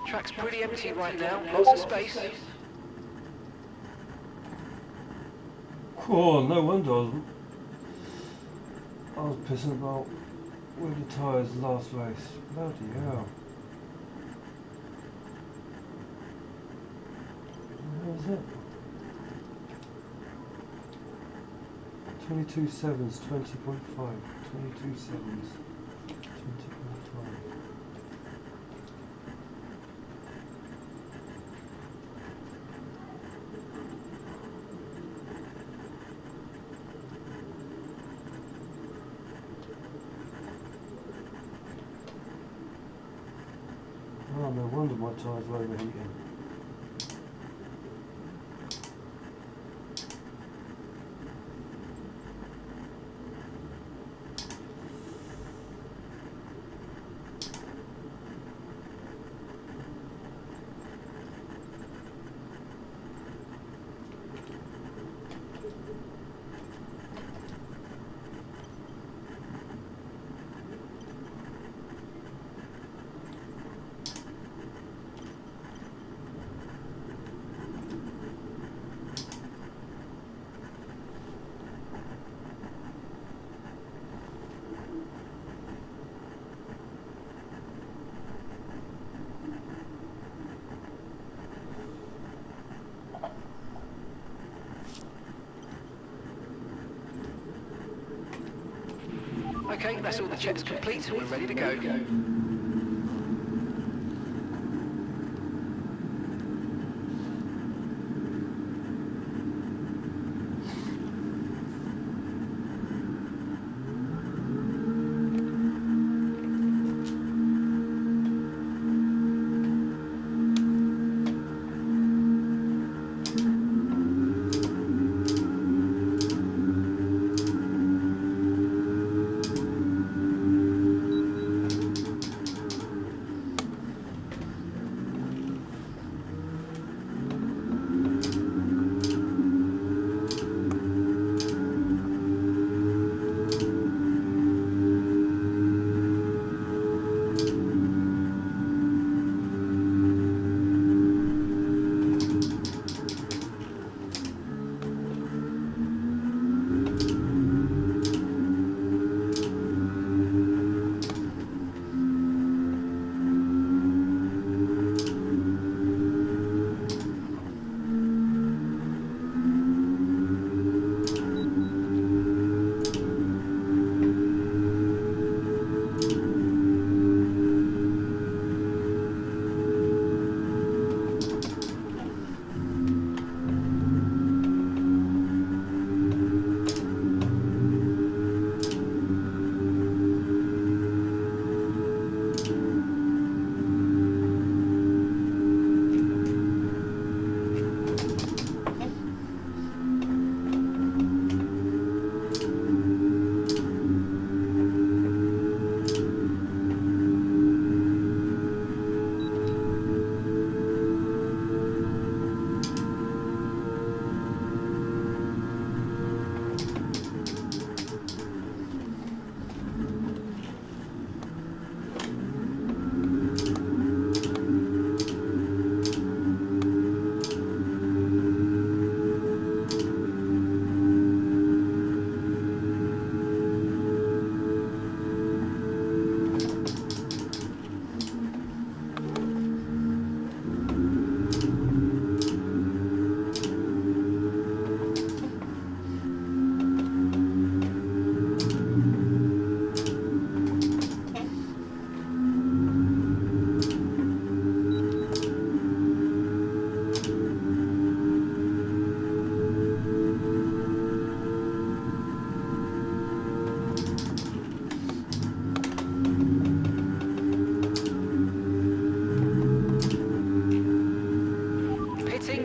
Track's pretty empty right now, lots of space. Oh, no wonder I was pissing about with the tyres last race. Bloody hell. What was it? 22 sevens, 20.5. 22 sevens, 20.5. Oh, no wonder my tyres were overheating. Okay, that's all the checks complete, we're ready to go.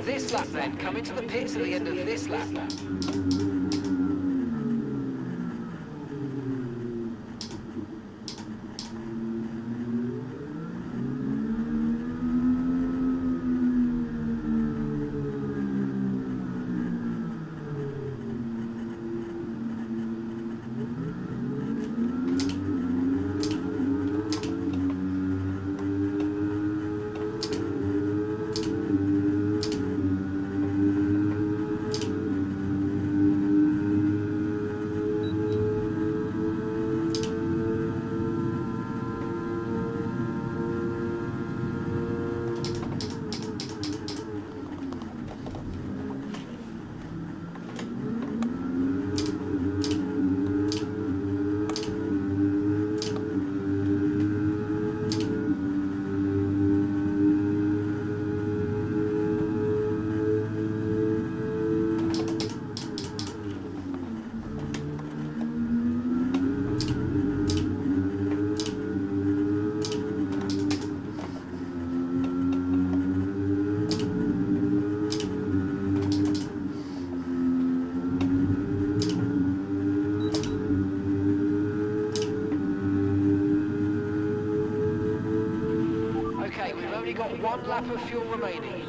This lap then, come into the pits at the end of this lap. lap of fuel remaining.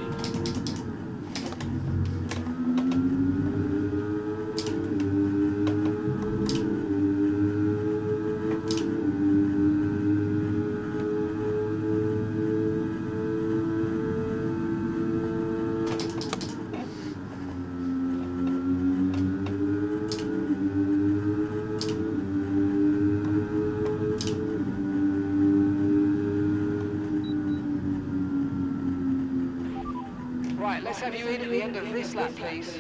Right, let's have you in at the end of this lap, please.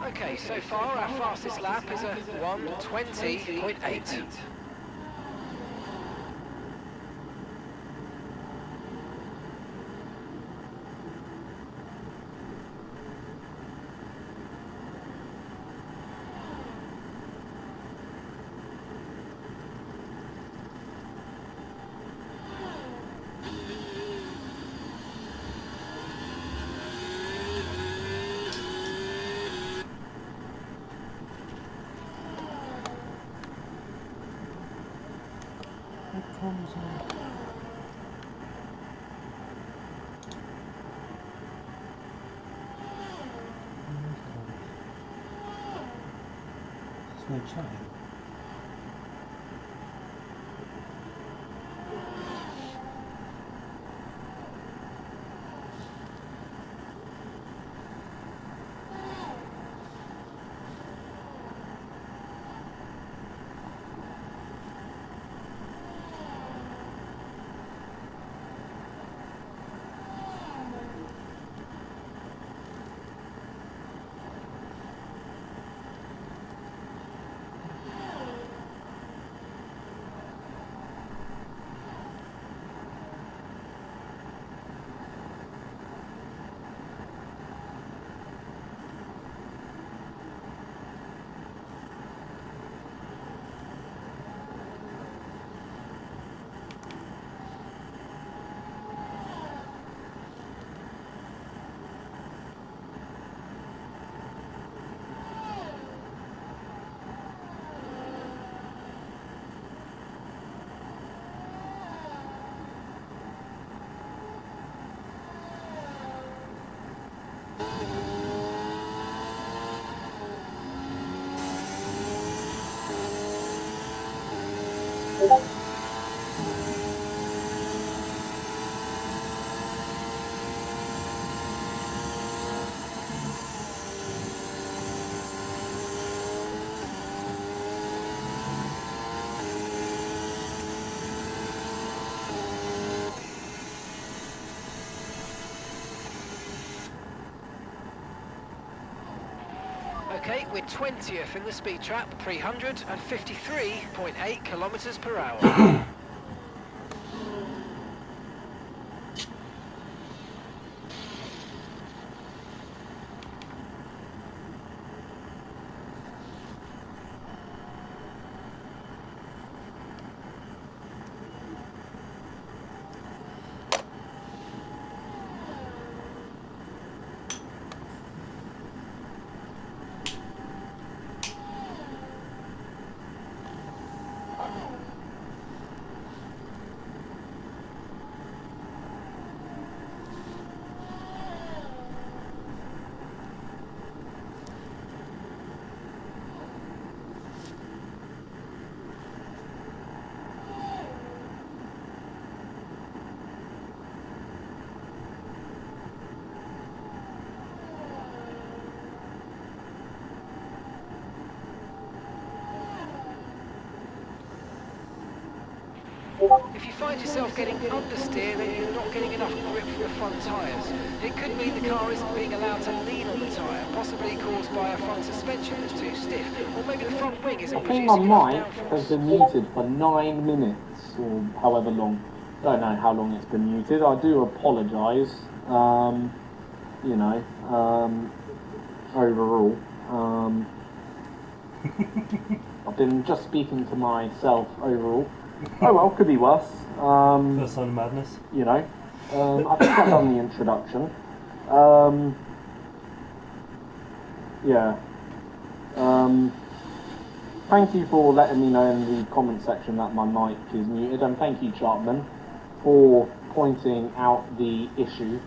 Okay, so far our fastest lap is a 1:20.8. What comes on? There's no chatting. Okay, we're 20th in the speed trap, 353.8 kilometers per hour. If you find yourself getting understeer, then you're not getting enough grip from the front tyres. It could mean the car isn't being allowed to lean on the tyre, possibly caused by a front suspension that's too stiff, or maybe the front wing isn't I think my producing enough mic has downforce. been muted for 9 minutes, or however long. Don't know how long it's been muted. I do apologise. You know, overall. I've been just speaking to myself overall. Oh well, could be worse. First sign of madness. You know, I think I've done the introduction. Yeah. Thank you for letting me know in the comment section that my mic is muted, and thank you, Chartman, for pointing out the issue.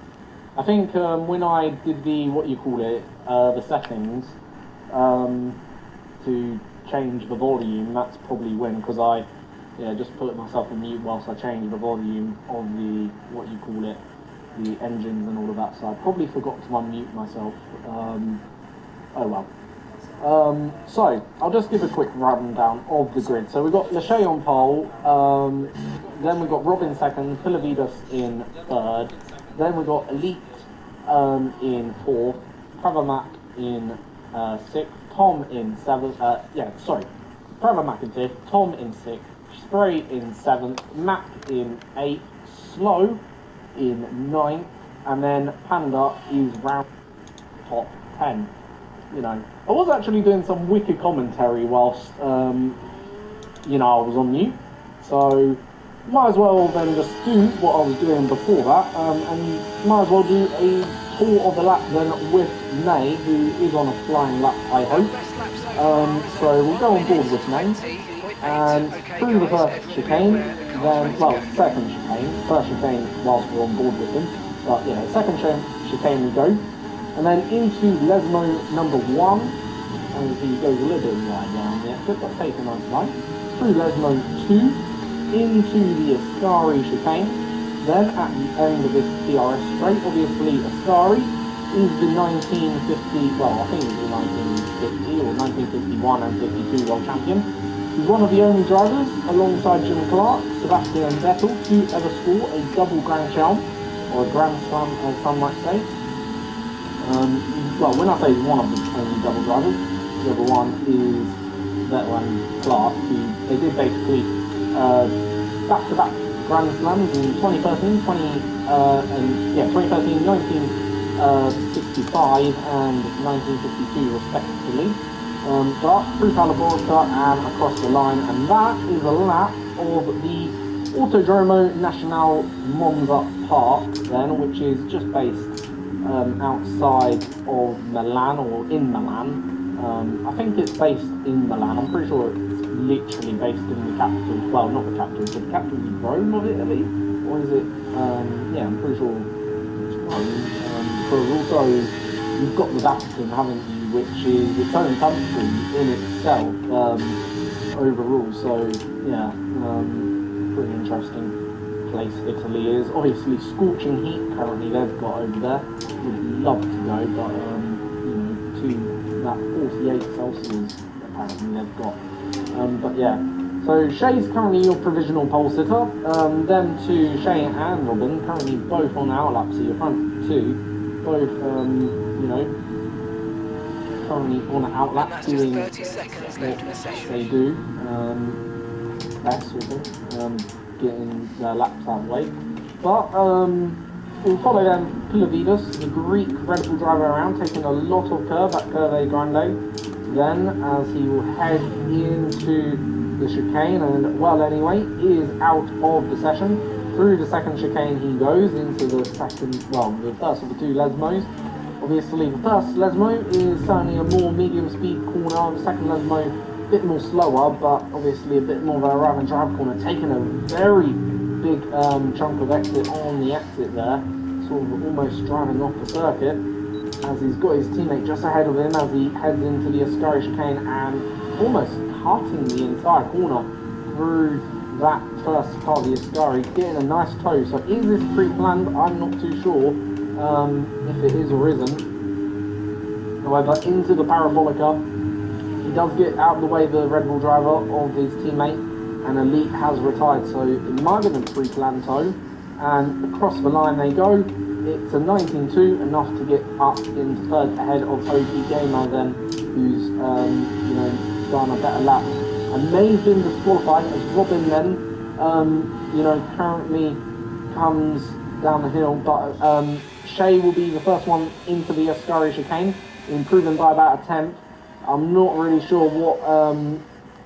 I think when I did the, the settings, to change the volume, that's probably when, because I just put myself on mute whilst I changed the volume of the, the engines and all of that, so I probably forgot to unmute myself. Oh well. So, I'll just give a quick rundown of the grid. So we've got Lachey on pole, then we've got Robin second, Pilavidas in third, then we've got Elite in fourth, Pravamak in sixth, Tom in seventh, Pravamak in fifth, Tom in sixth, Spray in seventh, Mac in eighth, Slow in ninth, and then Panda is round top 10. You know, I was actually doing some wicked commentary whilst, I was on mute, so might as well then just do what I was doing before that, and might as well do a tour of the lap then with May, who is on a flying lap, I hope. So we'll go on board with May, and through the first chicane, then, second chicane, first chicane whilst we're on board with him, but, second chicane we go. And then into Lesmo number 1, and he goes a little bit wide down the exit, but takes a nice line. Through Lesmo 2, into the Ascari chicane. Then at the end of this DRS straight, obviously Ascari is the 1950, well, I think it's the 1950 or 1951 and 52 world champion. He's one of the only drivers, alongside Jim Clark, Sebastian Vettel, to ever score a double Grand Slam, or a Grand Slam, as some might say. When I say one of the only double drivers, the other one is Vettel and Clark, who they did basically back-to-back Grand Slams in 2013, 2013, 1965 and 1952 respectively. But through California and across the line, and that is a lap of the Autodromo Nacional Monza Park then, which is just based outside of Milan, or in Milan. I think it's based in Milan. I'm pretty sure it's literally based in the capital. Well, not the capital, but the capital is Rome of Italy, or is it? I'm pretty sure it's Rome. Because also you've got the Vatican, haven't you, which is its own country in itself. overall. So yeah, pretty interesting place Italy is. Obviously, scorching heat currently they've got over there. Would love to go, but to that 48 Celsius apparently they've got. But yeah, so Shay's currently your provisional pole sitter. Them two, Shay and Robin, currently both on outlap, so your front two, both currently on outlap. And that's just 30 seconds left in the session. They do best with them, getting their laps out of the way. But we'll follow them, Pilavidas, the Greek Red Bull driver around, taking a lot of curve at Curve Grande. Then, as he will head into the chicane, and well, anyway, is out of the session. Through the second chicane, he goes into the first of the two Lesmos. Obviously, the first Lesmo is certainly a more medium speed corner. The second Lesmo, a bit more slower, but obviously a bit more of a arrive and drive corner, taking a very big chunk of exit on the exit there, sort of almost driving off the circuit, as he's got his teammate just ahead of him as he heads into the Ascari chicane and almost cutting the entire corner through that first part of the Ascari, getting a nice toe. So is this pre-planned? I'm not too sure if it is or isn't. However, into the Parabolica, he does get out of the way of the Red Bull driver of his teammate, and Elite has retired, so it might have been a pre-planned toe. And across the line they go. It's a 19.2, enough to get up in third ahead of OP Gamer then, who's done a better lap. And may have been disqualified as Robin then, currently comes down the hill, but Shay will be the first one into the Ascari chicane, improving by about a tenth. I'm not really sure what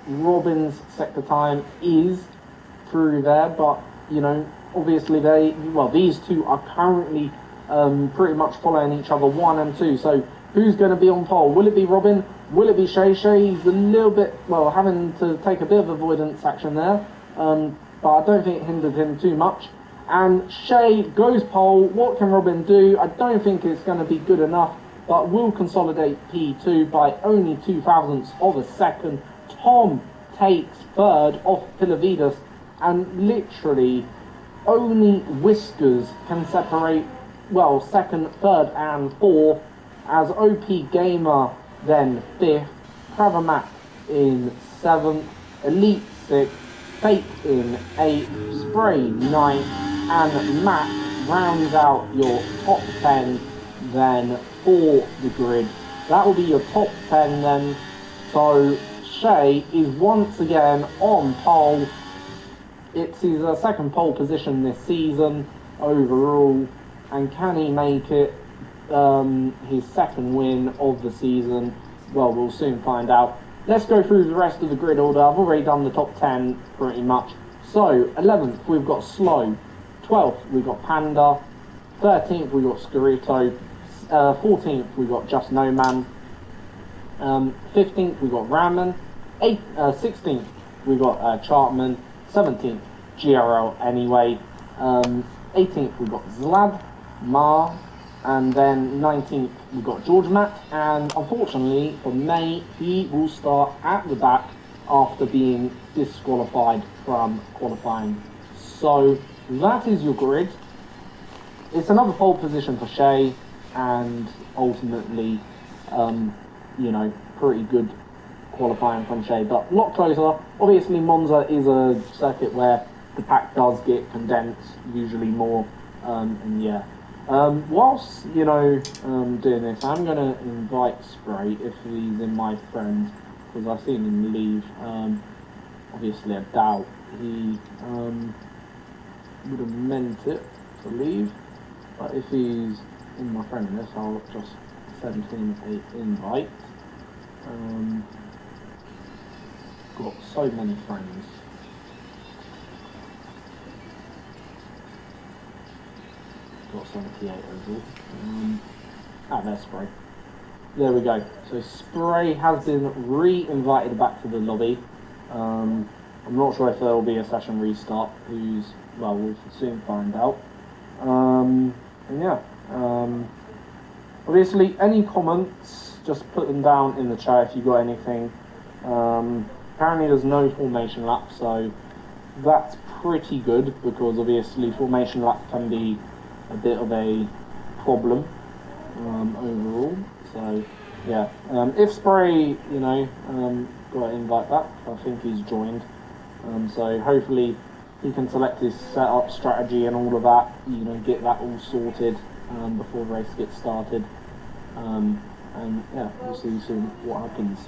Robin's sector time is through there, but obviously these two are currently pretty much following each other, 1 and 2. So who's going to be on pole? Will it be Robin? Will it be Shay? Shay's a little bit, having to take a bit of avoidance action there, but I don't think it hindered him too much. And Shay goes pole. What can Robin do? I don't think it's going to be good enough, but will consolidate P2 by only 0.02 of a second. Tom takes third off Pilavidas, and literally only whiskers can separate, second, third and fourth, as OP Gamer then fifth, Kravamak in seventh, Elite sixth, Fake in eighth, Spray ninth, and Matt rounds out your top 10 then for the grid. That will be your top 10 then. So Shay is once again on pole. It's his second pole position this season overall, and can he make it his second win of the season? Well, we'll soon find out. Let's go through the rest of the grid order. I've already done the top 10 pretty much. So 11th we've got Slow, 12th we've got Panda, 13th we've got Scarito, 14th we've got Just No Man, 15th we've got Ramen, 16th we've got Chartman, 17th GRL Anyway, 18th we've got Zlad, Mar, and then 19th we've got George Matt, and unfortunately for May he will start at the back after being disqualified from qualifying. So that is your grid. It's another pole position for Shay, and ultimately pretty good qualifying from Shay, but a lot closer. Obviously Monza is a circuit where the pack does get condensed usually more, whilst doing this, I'm going to invite Spray if he's in my friends, because I've seen him leave. Obviously I doubt he would have meant it to leave, but if he's in my friend list, I'll just send him an invite. Got so many friends. Got 78 overall. There's Spray. There we go. So Spray has been re-invited back to the lobby. I'm not sure if there will be a session restart. We'll soon find out. Obviously, any comments, just put them down in the chat if you got anything. apparently there's no formation lap, so that's pretty good, because obviously formation lap can be a bit of a problem overall. So yeah, if Spray, you know, got an invite back, I think he's joined. So hopefully he can select his setup strategy and all of that, you know, get that all sorted before the race gets started. And yeah, we'll see soon what happens.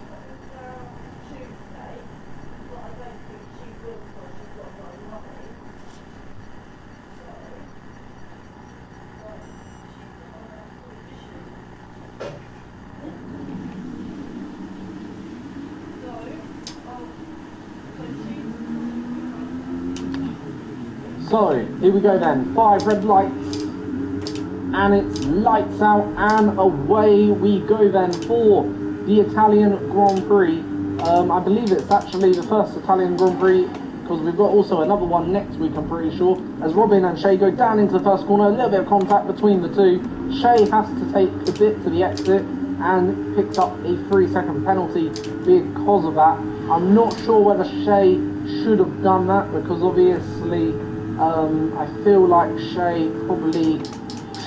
So, here we go then, 5 red lights, and it's lights out, and away we go then for the Italian Grand Prix. I believe it's actually the first Italian Grand Prix, because we've got also another one next week, I'm pretty sure, as Robin and Shay go down into the first corner, a little bit of contact between the two. Shay has to take a bit to the exit, and picks up a 3-second penalty because of that. I'm not sure whether Shay should have done that, because obviously I feel like Shay probably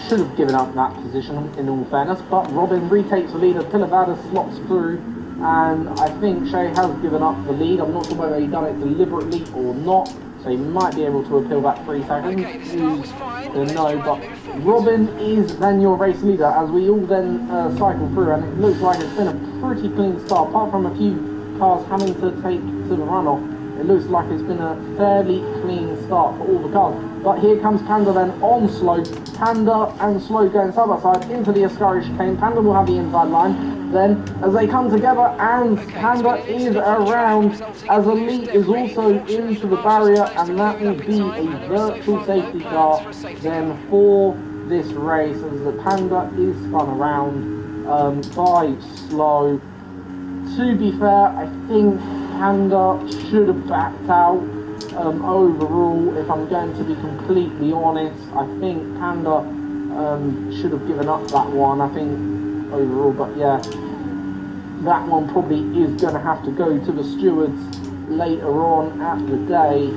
should have given up that position in all fairness, but Robin retakes the lead as Pilavada slots through, and I think Shay has given up the lead. I'm not sure whether he done it deliberately or not, so he might be able to appeal that 3 seconds. No, but Robin is then your race leader as we all then cycle through, and it looks like it's been a pretty clean start, apart from a few cars having to take to the runoff. It looks like it's been a fairly clean start for all the cars. But here comes Panda then on Slow. Panda and Slow going side by side into the Ascari chicane. Panda will have the inside line. Then as they come together, and Panda is around as Elite is also into the barrier, and that will be a virtual safety car then for this race as the Panda is spun around by Slow. To be fair, I think Panda should have backed out overall. If I'm going to be completely honest, I think Panda should have given up that one, I think, overall. But yeah, that one probably is going to have to go to the stewards later on at the day,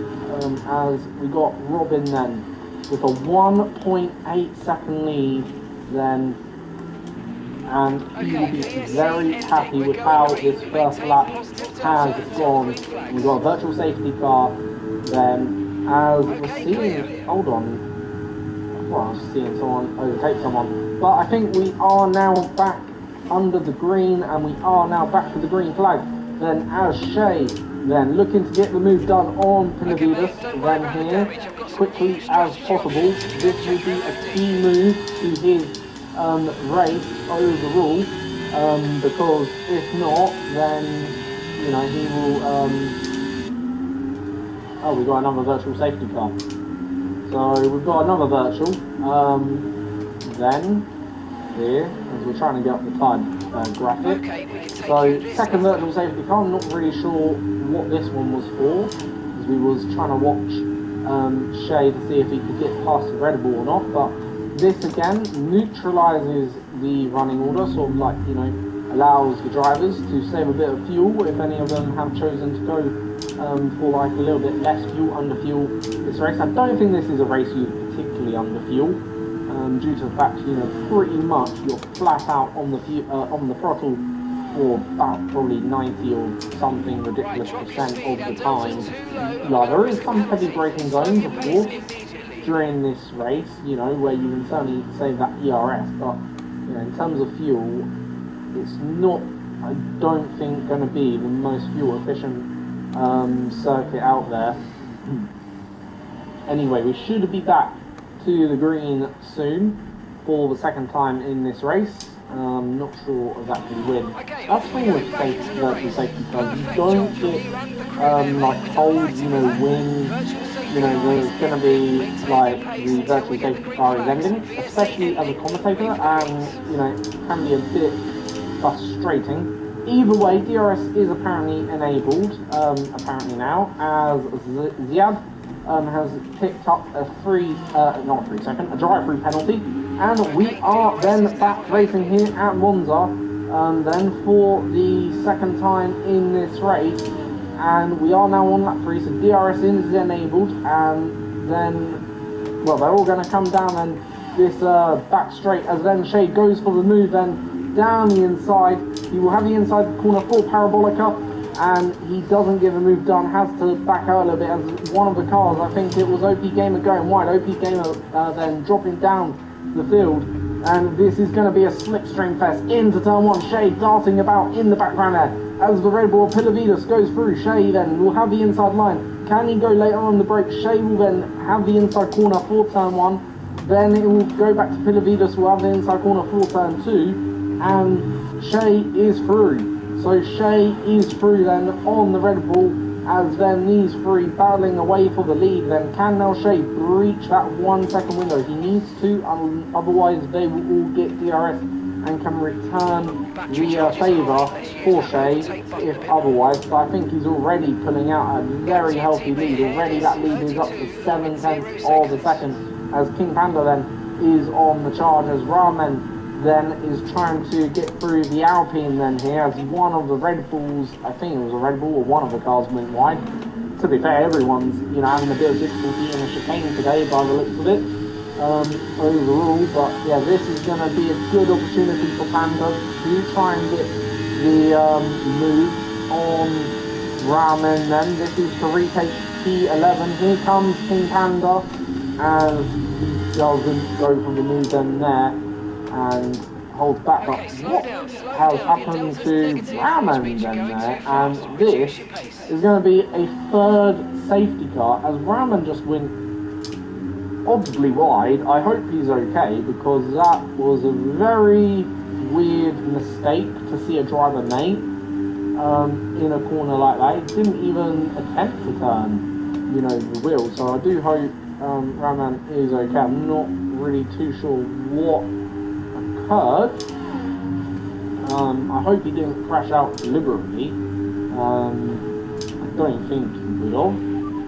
as we got Robin then with a 1.8 second lead then. And he will be very happy with how this first lap has gone. We've got a virtual safety car then, as we're seeing, hold on, well, I was seeing someone overtake someone, but I think we are now back under the green, and we are now back to the green flag. Then as Shay then looking to get the move done on Pinavides, then here, quickly as possible. This will be a key move to his race overall, because if not, then you know he will. Oh, we've got another virtual safety car. So we've got another virtual. Then here, as we're trying to get up the time graphic. So second virtual safety car. I'm not really sure what this one was for, as we was trying to watch Shay to see if he could get past the Red Bull or not, but. This again neutralises the running order, sort of like, you know, allows the drivers to save a bit of fuel if any of them have chosen to go for like a little bit less fuel, under fuel this race. I don't think this is a race you particularly under fuel, due to the fact, you know, pretty much you're flat out on the throttle for about probably 90 or something ridiculous percent of the time. Yeah, there is some heavy braking zones, of course, during this race, you know, where you can certainly save that ERS, but you know, in terms of fuel, it's not, I don't think, going to be the most fuel efficient circuit out there. Anyway, we should be back to the green soon for the second time in this race. Not sure exactly when. That's the thing with virtual safety cars. You don't get like cold, you know, wind. You know, there's going to be like the virtual safety car is ending, especially as a commentator, and you know, it can be a bit frustrating. Either way, DRS is apparently enabled, apparently now, as Ziad has picked up a a drive-through penalty, and we are then back racing here at Monza, then for the second time in this race, and we are now on lap 3, so DRS is enabled, and then, well, they're all going to come down and this back straight as then Shea goes for the move and down the inside. He will have the inside corner for Parabolica, and he doesn't give a move done, has to back out a little bit as one of the cars, I think it was OP Gamer going wide, OP Gamer then dropping down the field, and this is going to be a slipstream fest into turn 1. Shea darting about in the background there as the Red Bull Pilavidas goes through. Shea then will have the inside line. Can he go later on the break? Shea will then have the inside corner for turn 1. Then it will go back to Pilavidas, who will have the inside corner for turn 2, and Shea is through. So Shea is through then on the Red Bull, as then these three battling away for the lead. Then can now Shea breach that 1 second window? He needs to, otherwise they will all get DRS and can return the favour for Shea if otherwise. But I think he's already pulling out a very healthy lead. Already that lead is up to 7/10 of a second, as King Panda then is on the charge, as Ramen then is trying to get through the Alpine then here, as one of the Red Bulls, I think it was a Red Bull or one of the cars went wide. To be fair, everyone's, you know, having a bit of difficulty in a chicane today by the looks of it, overall. But yeah, this is going to be a good opportunity for Panda to try and get the move on Ramen then. This is to retake P11. Here comes King Panda, as he doesn't go for the move then there and holds back. But what has happened to Ramen then there? And this is going to be a third safety car, as Ramen just went oddly wide. I hope he's okay, because that was a very weird mistake to see a driver make in a corner like that. He didn't even attempt to turn, you know, the wheel. So I do hope Ramen is okay. I'm not really too sure what occurred. I hope he didn't crash out deliberately. I don't think he would have.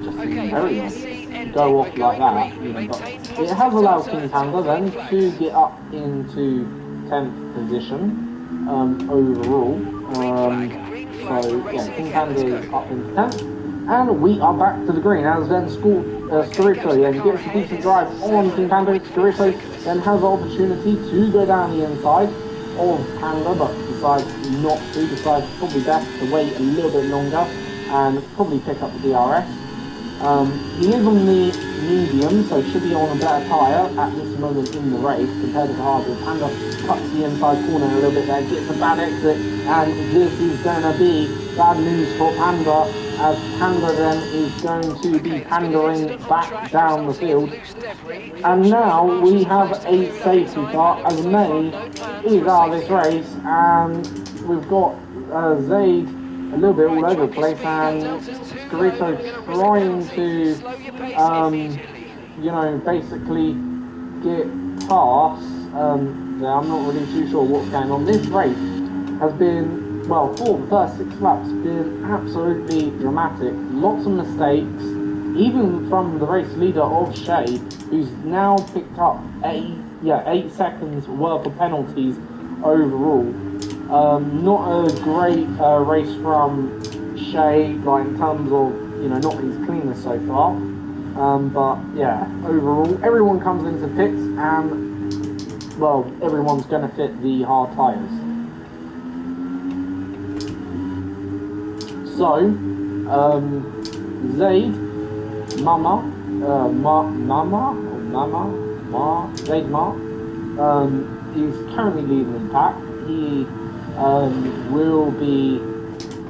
Just very much go off like that, you know. But it has allowed King Panda then to get up into 10th position overall. So yeah, King Panda is up into 10th. And we are back to the green, as then Scorito then gets a decent drive on King Panda. Scorito then has the opportunity to go down the inside of Panda, but decides not to, decides probably best to wait a little bit longer and probably pick up the DRS. He is on the medium, so should be on a better tyre at this moment in the race compared to the hard. Panda cuts the inside corner a little bit there, gets a bad exit, and this is going to be bad news for Panda, as Panda then is going to be pandering back down the field. And now we have a safety car, as May is out of this race, and we've got Zaid a little bit all over the place, and Scorito trying to, you know, basically get past. I'm not really too sure what's going on. This race has been, well, for the first 6 laps, been absolutely dramatic. Lots of mistakes, even from the race leader of Shea, who's now picked up 8 seconds worth of penalties overall. Not a great race from Shea, like in terms of, you know, not his cleanest so far. But yeah, overall, everyone comes into pits, and well, everyone's going to fit the hard tyres. So, Zaid, Zaid Ma, is currently leading the pack. He will be,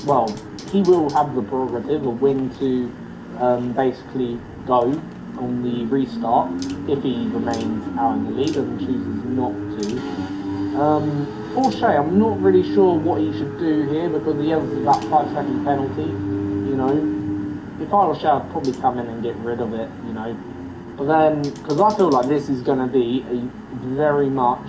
well, he will have the prerogative of when to basically go on the restart if he remains out in the lead and chooses not to. For Shea, I'm not really sure what he should do here, because he has that 5-second penalty. You know, if I was Shea, I'd probably come in and get rid of it, you know. But then, because I feel like this is going to be a very much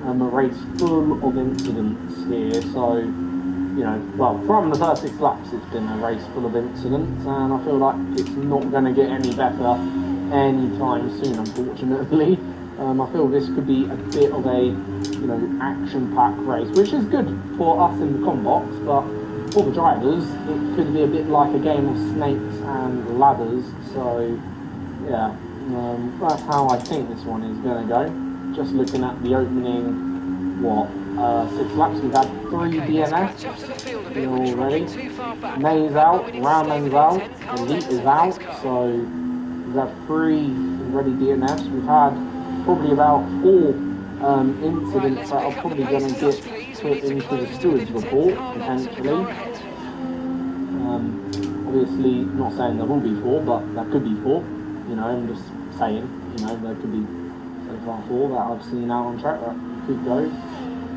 a race full of incidents here. So, you know, well, from the first 6 laps, it's been a race full of incidents, and I feel like it's not going to get any better anytime soon, unfortunately. I feel this could be a bit of a, you know, action-packed race, which is good for us in the combox, but for the drivers, it could be a bit like a game of snakes and ladders. So yeah, that's how I think this one is going to go. Just looking at the opening, 6 laps, we've had 3 DNS already. May's out, Raman's out, Elite is out, so we've had 3 already DNFs. We've had probably about 4 incidents that are probably going to get put into the stewards report, potentially. Obviously, not saying there will be 4, but there could be 4. You know, I'm just saying, you know, there could be so far 4 that I've seen out on track that could go.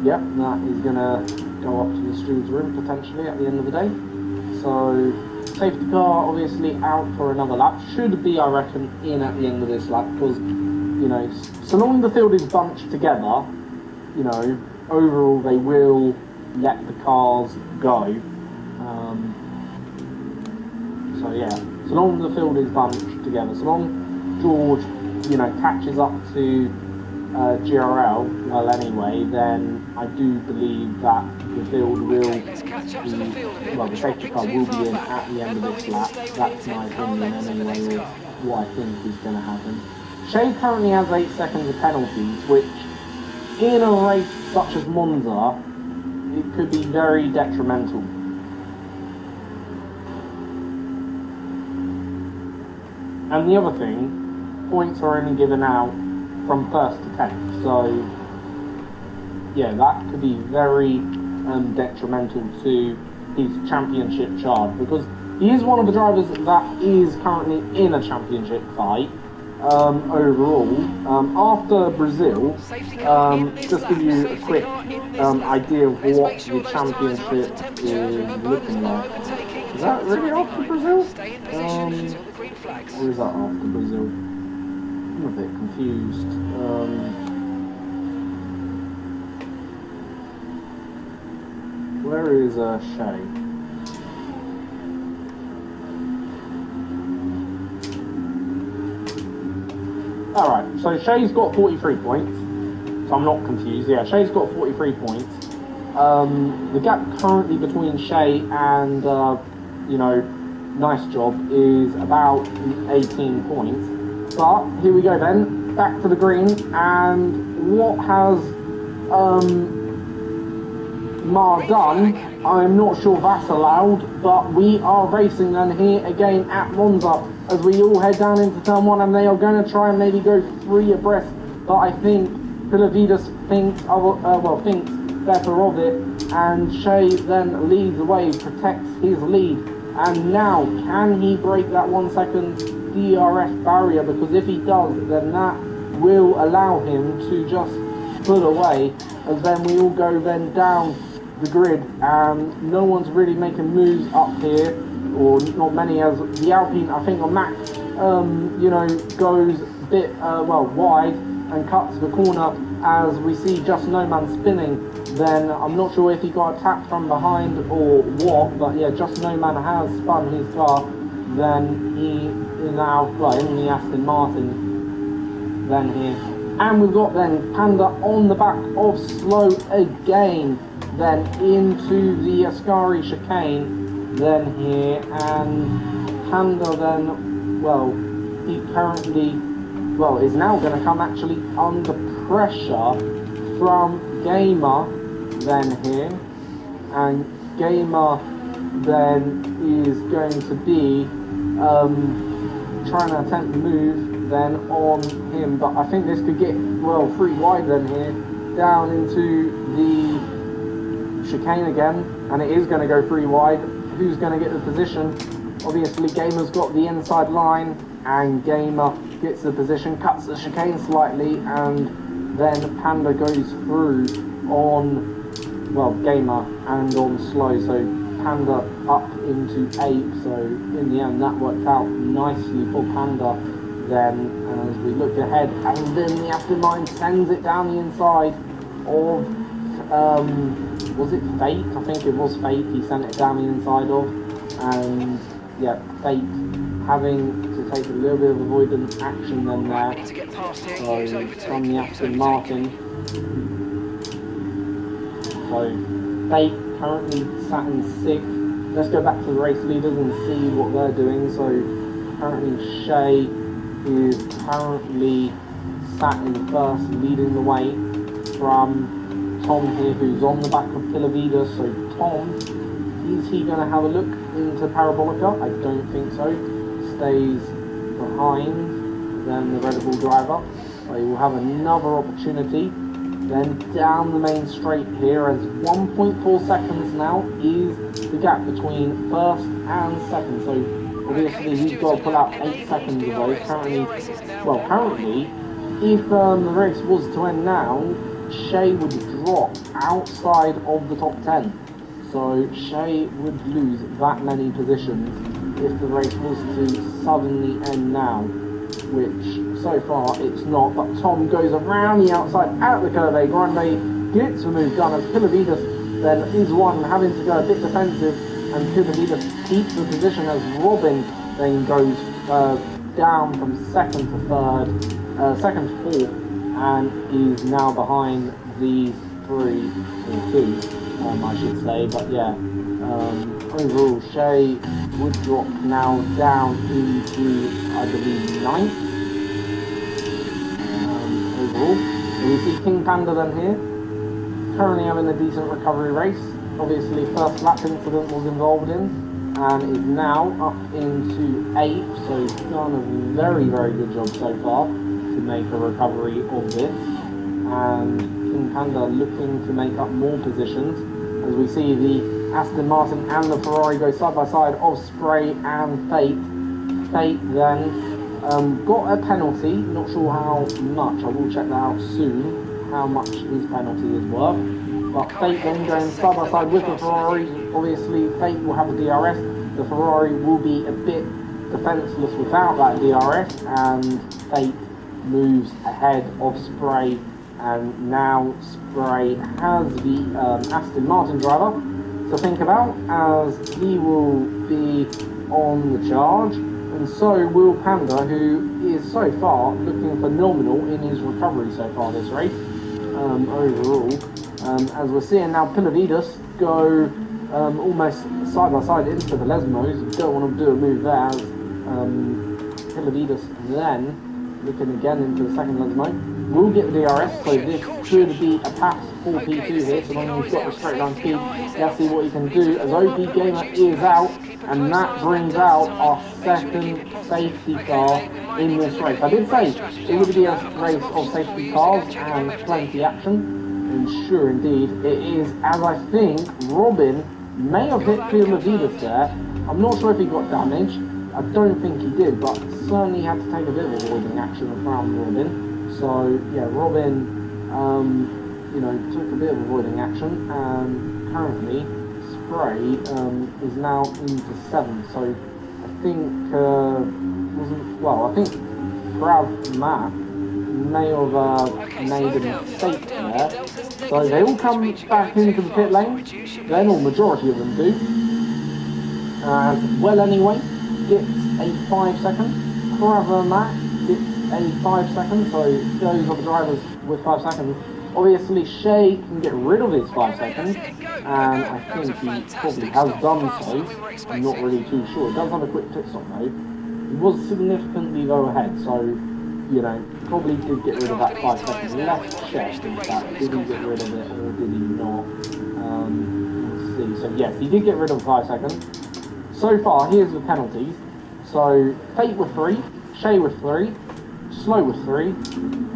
Yep, that is going to go up to the steward's room potentially at the end of the day. So, safety car obviously out for another lap. Should be, I reckon, in at the end of this lap because, you know, so long the field is bunched together, you know, overall they will let the cars go. So yeah, so long the field is bunched together, so long George, you know, catches up to GRL, well anyway, then I do believe that the field will be, well, the safety car will be in at the end of this lap. That's my opinion anyway, of what I think is going to happen. Shea currently has 8 seconds of penalties, which in a race such as Monza, it could be very detrimental. And the other thing, points are only given out from 1st to 10th, so yeah, that could be very detrimental to his championship charge, because he is one of the drivers that is currently in a championship fight overall. After Brazil, just to give you a quick idea of what the championship is looking like. Is that really after Brazil? Or is that after Brazil? I'm a bit confused. Where is Shea? Alright, so Shea's got 43 points. So I'm not confused. Yeah, Shea's got 43 points. The gap currently between Shea and, you know, Nice Job is about 18 points. But here we go then, back to the green, and what has Mar done, I'm not sure that's allowed, but we are racing then here again at Monza as we all head down into turn 1, and they are going to try and maybe go 3 abreast, but I think Pilavidas thinks better of it, and Shea then leads the way, protects his lead. And now, can he break that 1 second DRS barrier? Because if he does, then that will allow him to just pull away, as then we all go then down the grid, and no one's really making moves up here, or not many, as the Alpine, I think on Max, you know, goes a bit, wide and cuts the corner, as we see Just No Man spinning. Then I'm not sure if he got attacked from behind or what, but yeah, Just No Man has spun his car. Then he is now, in the Aston Martin then here. And we've got then Panda on the back of Slow again, then into the Ascari chicane then here, and Panda then, he currently, is now going to come actually under pressure from Gamer then here, and Gamer then is going to be trying to attempt to move then on him, but I think this could get 3 wide then here, down into the chicane again, and it is going to go 3 wide. Who's going to get the position? Obviously Gamer's got the inside line, and Gamer gets the position, cuts the chicane slightly, and then Panda goes through on, Gamer and on Slow, so Panda up into 8, so in the end that worked out nicely for Panda then, as we look ahead, and then the Aston Martin sends it down the inside of, was it Fate? I think it was Fate he sent it down the inside of, and yeah, Fate having to take a little bit of avoidance action then there, so from the Aston Martin. So Fate currently sat in 6th, let's go back to the race leaders and see what they're doing. So currently Shay is currently sat in first, leading the way from Tom here, who's on the back of Pilavidas. So Tom, is he going to have a look into Parabolica? I don't think so. Stays behind then the Red Bull driver. So he will have another opportunity. Then down the main straight here, as 1.4 seconds now is the gap between first and second. So obviously he's got to pull out 8 seconds of those. Currently, if the race was to end now, Shay would drop outside of the top 10. So Shay would lose that many positions if the race was to suddenly end now, which so far it's not. But Tom goes around the outside at the Curve Grande, gets the move done as Pilavidas then is one having to go a bit defensive, and Pilavidas keeps the position as Robin then goes down from second to third, second to fourth, and is now behind these 3 or 2, I should say. But yeah, overall Shay would drop now down into, I believe, 9th overall. So we see King Panda then here, currently having a decent recovery race. Obviously first lap incident was involved in, and is now up into 8th, so he's done a very, very good job so far to make a recovery of this. And King Panda looking to make up more positions, as we see the Aston Martin and the Ferrari go side by side of Spray and Fate. Fate then got a penalty, not sure how much, I will check that out soon, how much his penalty is worth. But Fate then going side by side with the Ferrari. Obviously Fate will have a DRS, the Ferrari will be a bit defenceless without that DRS, and Fate moves ahead of Spray, and now Spray has the Aston Martin driver to think about, as he will be on the charge, and so will Panda, who is so far looking phenomenal in his recovery so far this race. Overall, as we're seeing now Pilavidas go almost side by side into the Lesmos. Don't want to do a move there, as Pilavidas then looking again into the second Lesmo. Will get the DRS, so this should be a pass for P2 here, so long as he's got the straight line speed. Let's see what he can do, as OP Gamer is out, and that brings out our second safety car in this race. I did say it would be a race of safety cars and plenty action, and sure indeed it is, as I think Robin may have hit Pilavidas there. I'm not sure if he got damaged, I don't think he did, but certainly had to take a bit of avoiding action around Robin. So yeah, Robin, took a bit of avoiding action, and currently Spray is now into 7th. So I think I think Grav Matt may have made a mistake there. So they all come back into the pit lane, then, or majority of them do. Well anyway gets a 5 second. Grav Matt gets a 5 second, so those are the drivers with 5 seconds. Obviously Shay can get rid of his 5 seconds, and I think he probably has done so. I'm not really too sure. He does have a quick pit stop though. He was significantly low ahead, so probably did get rid of that 5 seconds. Let's check that. Did he get rid of it or did he not? Let's see. So yes, he did get rid of 5 seconds. So far, here's the penalties. So Fate with 3, Shay with 3, Slow with 3,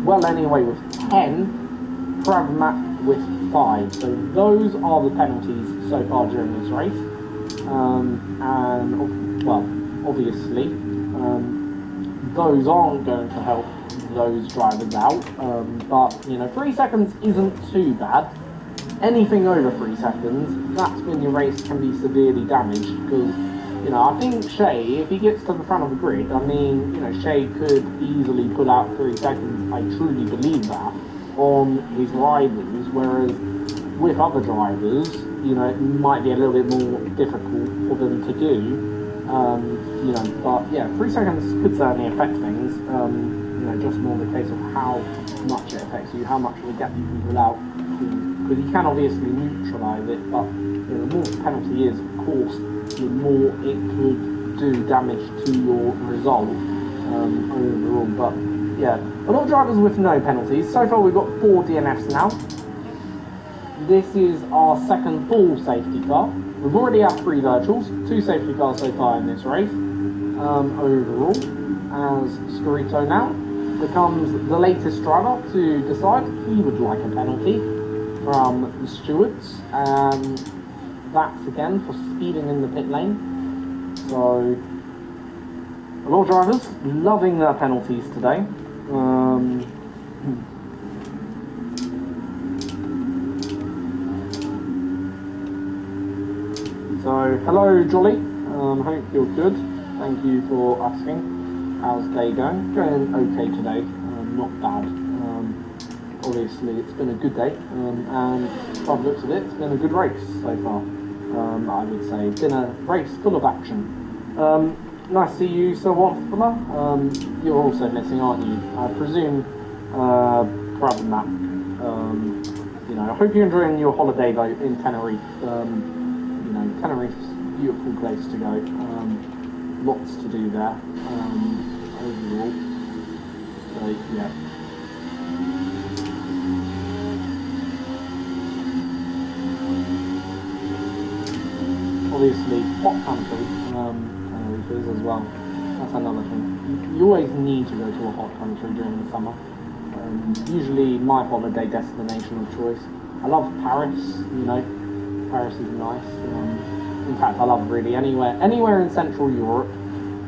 Well Anyway with 10, Pragmat with 5. So those are the penalties so far during this race. Obviously, those aren't going to help those drivers out. But 3 seconds isn't too bad. Anything over 3 seconds, that's when your race can be severely damaged, because I think Shay, if he gets to the front of the grid, Shay could easily pull out 3 seconds, I truly believe that, on his rivals, whereas with other drivers, it might be a little bit more difficult for them to do. But yeah, 3 seconds could certainly affect things, just more the case of how much it affects you, how much of a gap you can pull out, because you can obviously neutralise it, but the more the penalty is, of course, the more it could do damage to your resolve overall. But yeah, a lot of drivers with no penalties. So far we've got 4 DNFs now. This is our second full safety car. We've already had 3 virtuals, 2 safety cars so far in this race. Overall, as Scarito now becomes the latest driver to decide he would like a penalty from the stewards, and that's again for speeding in the pit lane. So a lot of drivers loving their penalties today. So hello Jolly, hope you're good. Thank you for asking. How's day going? Going okay today, not bad. Obviously it's been a good day, and by the looks of it, it's been a good race so far. I would say it's been a race full of action. Nice to see you so often. You're also missing, aren't you? I presume, Brad and Matt. You know, I hope you're enjoying your holiday though in Tenerife. You know, Tenerife's a beautiful place to go. Lots to do there, overall. So yeah. Obviously, hot country, Tenerife is as well. That's another thing. You always need to go to a hot country during the summer. Usually my holiday destination of choice. I love Paris, you know. Paris is nice. In fact, I love really anywhere in Central Europe.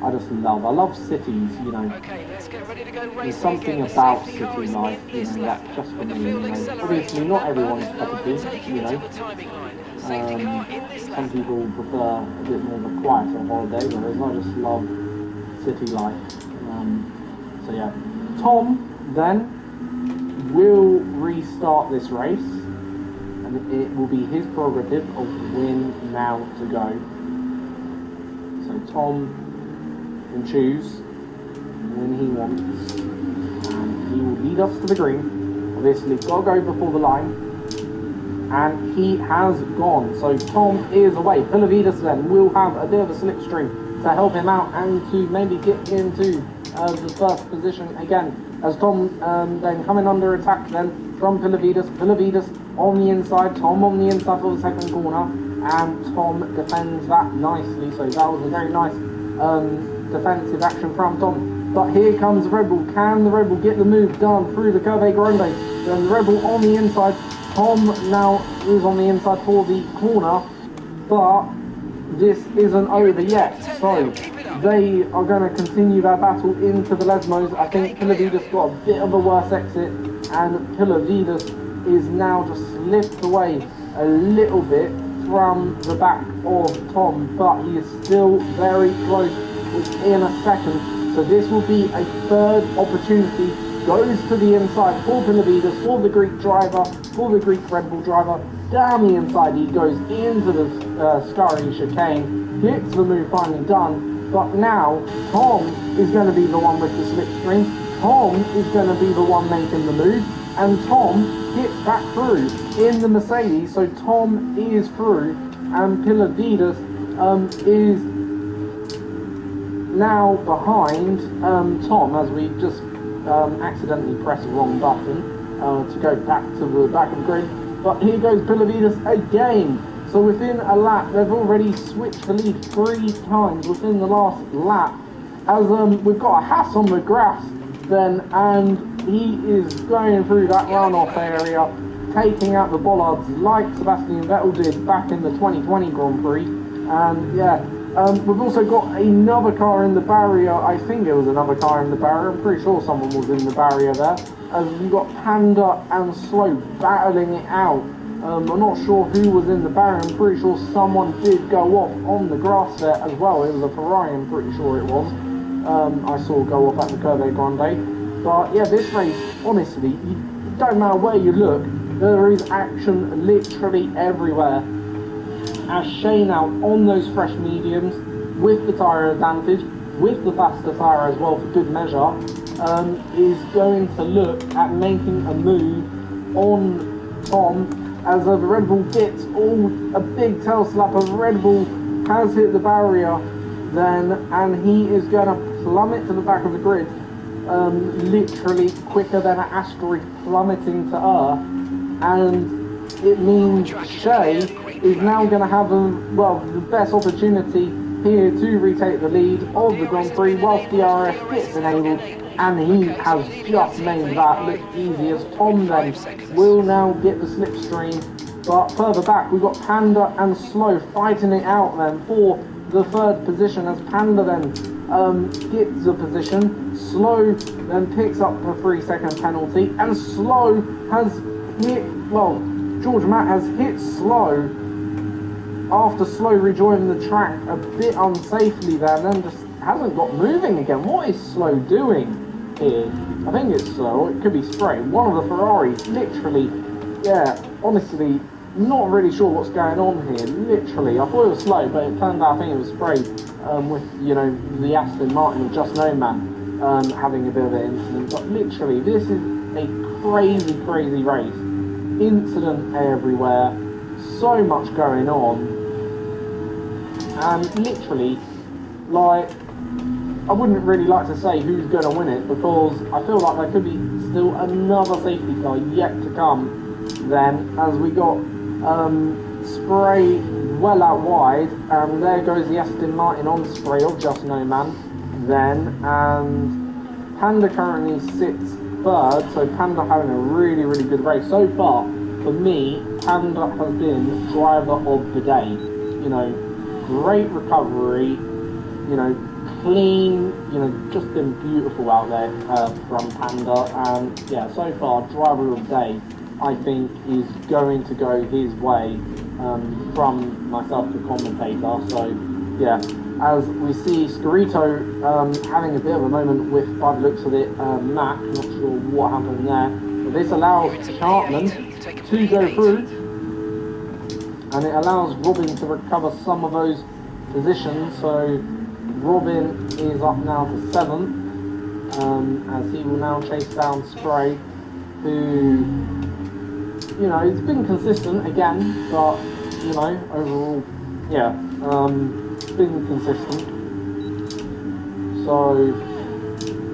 I just love cities, you know. Okay, let's get ready to go racing. There's something again. about Safety city car is life, in you this know, lap. that just for With the me, you field know. accelerating, Obviously, not everyone's no cup of tea, overtaking you know. until the timing line. Safety car in this lap. Some people prefer a bit more of a quieter holiday, whereas I just love city life. So yeah, Tom then will restart this race, and it will be his prerogative of when now to go. So Tom can choose when he wants, and he will lead us to the green. Obviously, got to go before the line. And he has gone, so Tom is away. Pilavidas then will have a bit of a slipstream to help him out and to maybe get into the first position again. As Tom then coming under attack then from Pilavidas. Pilavidas on the inside, Tom on the inside for the second corner, and Tom defends that nicely. So that was a very nice defensive action from Tom. But here comes the Red Bull. Can the Red Bull get the move done through the Curve Grande? Then the Red Bull on the inside. Tom now is on the inside for the corner, but this isn't over yet, so they are going to continue their battle into the Lesmos. I think Pilavidas got a bit of a worse exit, and Pilavidas is now just slipped away a little bit from the back of Tom, but he is still very close within a second, so this will be a third opportunity. Goes to the inside for Pilavidas, for the Greek driver, for the Greek Red Bull driver. Down the inside he goes into the Scari chicane, gets the move finally done, but now Tom is going to be the one with the slipstream. Tom is going to be the one making the move, and Tom gets back through in the Mercedes, so Tom is through, and Pilavidas is now behind Tom, as we just accidentally pressed the wrong button to go back to the back of the grid. But here goes Pilavidas again. So within a lap, they've already switched the lead 3 times within the last lap. As we've got a Haas on the grass then, and he is going through that runoff area, taking out the bollards like Sebastian Vettel did back in the 2020 Grand Prix. And yeah, we've also got another car in the barrier. I think it was another car in the barrier. I'm pretty sure someone was in the barrier there. As we've got Panda and Slow battling it out. I'm not sure who was in the barrier. I'm pretty sure someone did go off on the grass there as well. It was a Ferrari, I'm pretty sure it was. I saw go off at the Curve Grande. But yeah, this race, honestly, it don't matter where you look, there is action literally everywhere. As Shane out on those fresh mediums with the tyre advantage, with the faster tyre as well for good measure, is going to look at making a move on Tom as the Red Bull gets a big tail slap of Red Bull has hit the barrier then, and he is going to plummet to the back of the grid, literally quicker than an asteroid plummeting to Earth, and it means Shea is now going to have the best opportunity here to retake the lead of the Grand Prix whilst DRS gets enabled, and he has just made that look easy as Tom then will now get the slipstream. But further back we've got Panda and Slow fighting it out then for the third position, as Panda then gets the position. Slow then picks up a 3-second penalty, and Slow has hit, George Matt has hit Slow after Slow rejoining the track a bit unsafely there, and then just hasn't got moving again. What is Slow doing here? I think it's Slow, or it could be Spray. One of the Ferraris, literally, honestly, not really sure what's going on here. Literally, I thought it was Slow, but it turned out I think it was Spray with, the Aston Martin of Just No Man having a bit of an incident. But literally, this is a crazy, crazy race. Incident everywhere. So much going on. And literally, I wouldn't really like to say who's going to win it, because I feel like there could be still another safety car yet to come then, as we got Spray well out wide, and there goes the Aston Martin on Spray of Just No Man then, and Panda currently sits third, so Panda having a really, really good race. So far, for me, Panda has been driver of the day. Great recovery, clean, just been beautiful out there from Panda, and yeah, so far, driver of the day, I think, is going to go his way from myself, the commentator. So yeah, as we see Scarito having a bit of a moment with, by the looks of it, Mac, not sure what happened there, but this allows Chartman to go through, and it allows Robin to recover some of those positions. So Robin is up now to 7th, as he will now chase down Spray, who, it's been consistent again, but, overall, it's been consistent. So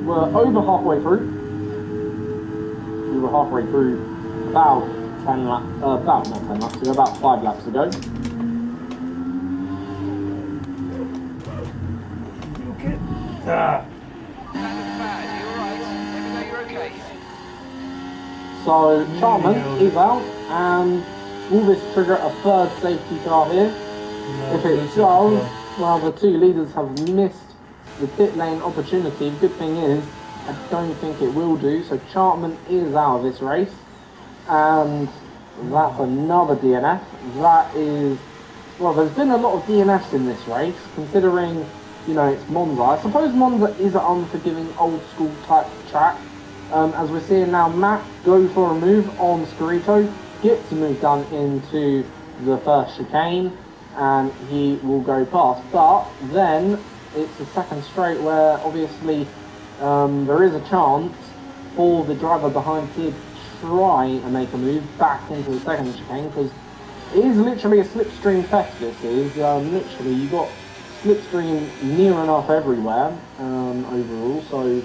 we're over halfway through. We were halfway through about 10 laps, not 10 laps ago, about 5 laps ago. So Chartman is out, and will this trigger a third safety car here? No, if it does, well, the two leaders have missed the pit lane opportunity. The good thing is, I don't think it will do. So Chartman is out of this race, and that's another DNF. That is, there's been a lot of DNFs in this race, considering, it's Monza. I suppose Monza is an unforgiving old school type track. As we're seeing now, Matt go for a move on Scarito, gets a move done into the first chicane, and he will go past. But then it's the second straight where obviously there is a chance for the driver behind to try and make a move back into the second chicane, because it is literally a slipstream fest. This is literally, you got slipstream near enough everywhere overall. So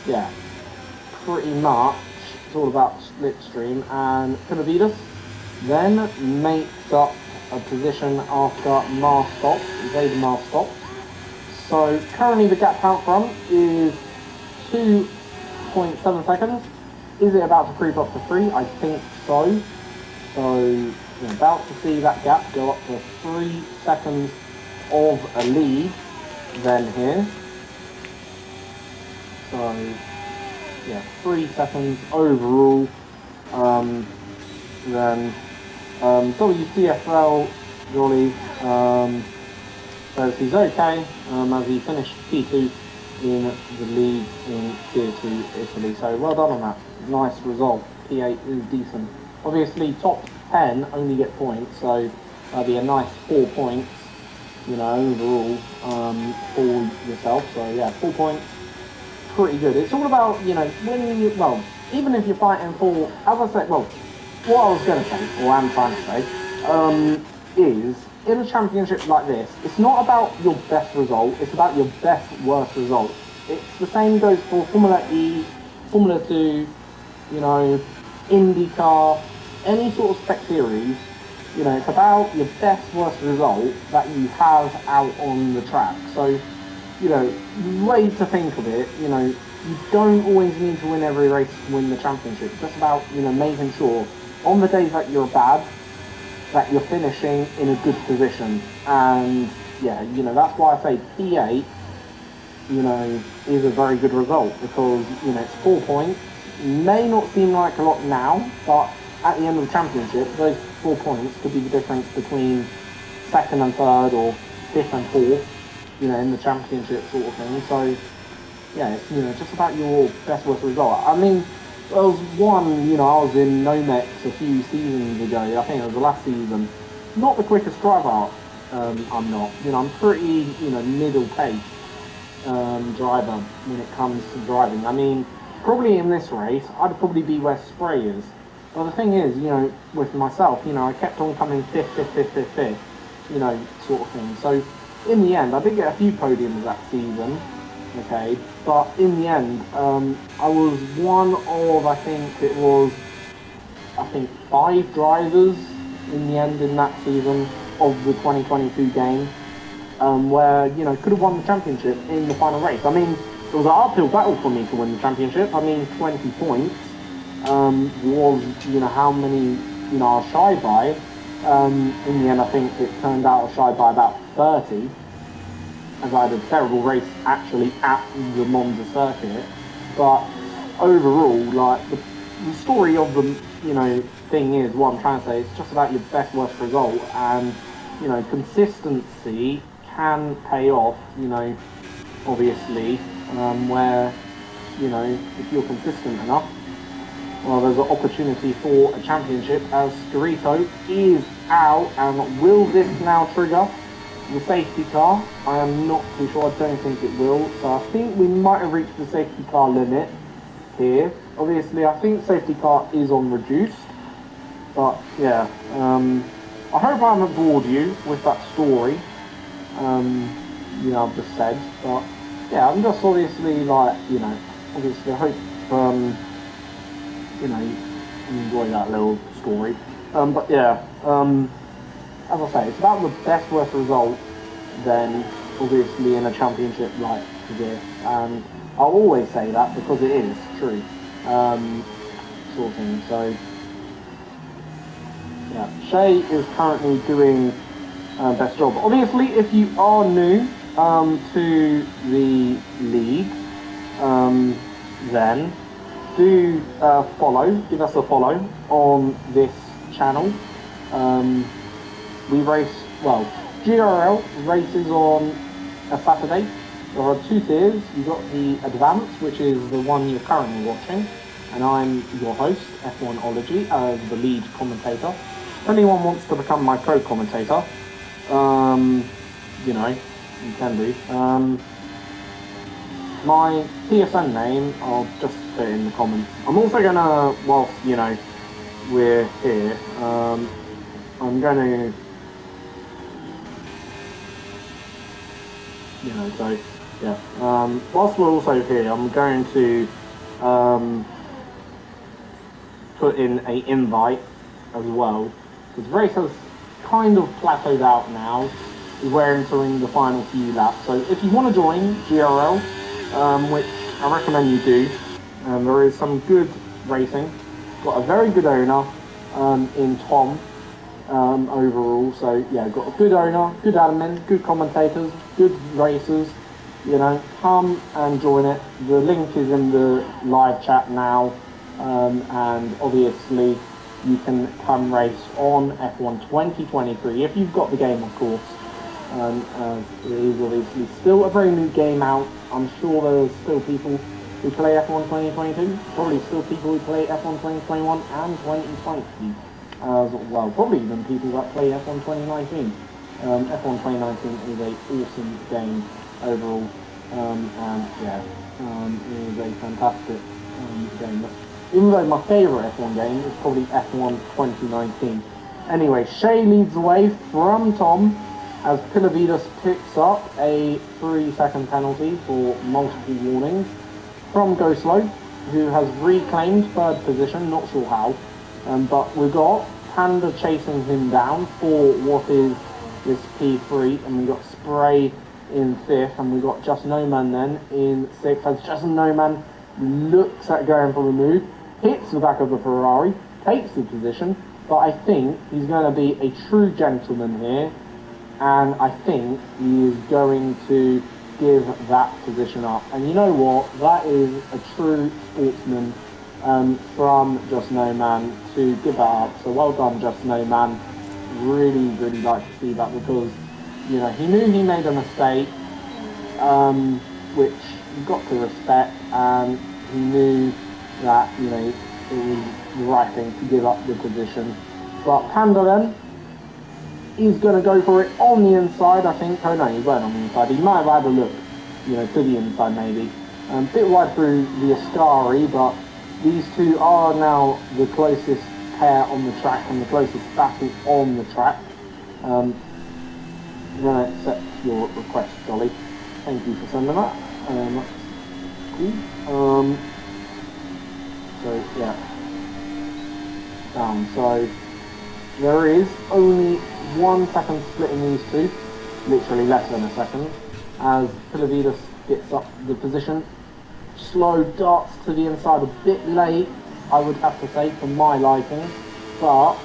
yeah, pretty much it's all about slipstream. And Canavides then makes up a position after Mars stops, Zayden Mars stops. So currently the gap out front is 2.7 seconds. Is it about to creep up to 3? I think so. So you're about to see that gap go up to 3 seconds of a lead then here. So yeah, 3 seconds overall. Then WCFL Jolly says he's okay, as he finished P2 in the league in Tier 2 Italy. So well done on that. Nice result. P8 is decent. Obviously top 10 only get points, so that'll be a nice 4 points, overall for yourself. So yeah, 4 points. Pretty good. It's all about, when you, even if you're fighting for, as I said, what I was going to say, or I'm trying to say, is in a championship like this, it's not about your best result, it's about your best worst result. It's the same goes for Formula E, Formula 2, you know, IndyCar, any sort of spec series. You know, it's about your best worst result that you have out on the track. So, you know, way to think of it, you know, you don't always need to win every race to win the championship. It's just about, you know, making sure on the days that you're bad, that you're finishing in a good position. And yeah, you know, that's why I say P8, you know, is a very good result, because, you know, it's 4 points. May not seem like a lot now, but at the end of the championship, those 4 points could be the difference between second and third, or fifth and fourth, you know, in the championship sort of thing. So yeah, it's, you know, just about your best worst result. I mean, there was one, you know, I was in Nomex a few seasons ago, I think it was the last season. Not the quickest driver, I'm not. You know, I'm pretty, you know, middle pace driver when it comes to driving. I mean, probably in this race, I'd probably be where Spray is. Well, the thing is, you know, with myself, you know, I kept on coming fifth, you know, sort of thing. So, in the end, I did get a few podiums that season, okay, but in the end, I was one of, I think 5 drivers in the end in that season of the 2022 game, where, you know, could have won the championship in the final race. I mean, it was an uphill battle for me to win the championship. I mean, 20 points was, you know, how many, you know, I was shy by. In the end, I think it turned out I was shy by about 30, as I had a terrible race actually at the Monza circuit. But overall, like, the story of the, you know, thing is, what I'm trying to say, it's just about your best worst result, and, you know, consistency can pay off, you know, obviously, where, you know, if you're consistent enough, well, there's an opportunity for a championship, as Scarito is out. And will this now trigger the safety car? I am not too sure. I don't think it will. So I think we might have reached the safety car limit here. Obviously, I think safety car is on reduced. But yeah, I hope I haven't bored you with that story. You know, I've just said. But yeah, I'm just obviously, like, you know, obviously I hope you know, you enjoy that little story. But yeah, as I say, it's about the best worst result then, obviously, in a championship like this. And I'll always say that because it is true. Sort of thing. So yeah, Shay is currently doing best job. Obviously, if you are new to the league, then do give us a follow on this channel. We race, well, GRL races on a Saturday. There are 2 tiers. You've got the Advance, which is the one you're currently watching, and I'm your host, F1ology, as the lead commentator. If anyone wants to become my co-commentator, you know, you can do. My PSN name, I'll just put it in the comments. I'm also gonna, whilst, you know, we're here, I'm gonna, you know, so, yeah, whilst we're also here, I'm going to, put in an invite as well, because the race has kind of plateaued out now. We're entering the final few laps, so if you want to join GRL, which I recommend you do, there is some good racing. Got a very good owner in Tom overall, so yeah, got a good owner, good admin, good commentators, good racers. You know, come and join it. The link is in the live chat now, and obviously you can come race on F1 2023 if you've got the game, of course. It is obviously still a very new game out. I'm sure there's still people who play F1 2022, probably still people who play F1 2021 and 2020 as well, probably even people that play F1 2019. F1 2019 is an awesome game overall, and yeah, it is a fantastic game. Even though my favourite F1 game is probably F1 2019. Anyway, Shea leads the way from Tom as Pilavidas picks up a 3-second penalty for multiple warnings from Go Slow, who has reclaimed third position, not sure how, but we've got Panda chasing him down for what is this P3, and we've got Spray in 5th, and we've got Just No Man then in 6th, as Just No Man looks at going for the move, hits the back of the Ferrari, takes the position, but I think he's going to be a true gentleman here, and I think he is going to give that position up. And you know what? That is a true sportsman from Just No Man to give that up. So well done, Just No Man. Really, really like to see that, because you know he knew he made a mistake, which you've got to respect, and he knew that it was the right thing to give up the position. But Panda then, he's going to go for it on the inside, I think. Oh no, he weren't on the inside. He might have had a look, to the inside maybe. A bit wide through the Ascari, but these two are now the closest pair on the track and the closest battle on the track. I'm going to accept your request, Dolly. Thank you for sending that. That's cool. So yeah, down. So there is only 1 second splitting these two, literally less than a second, as Pilavidas gets up the position. Slow darts to the inside a bit late, I would have to say, for my liking, but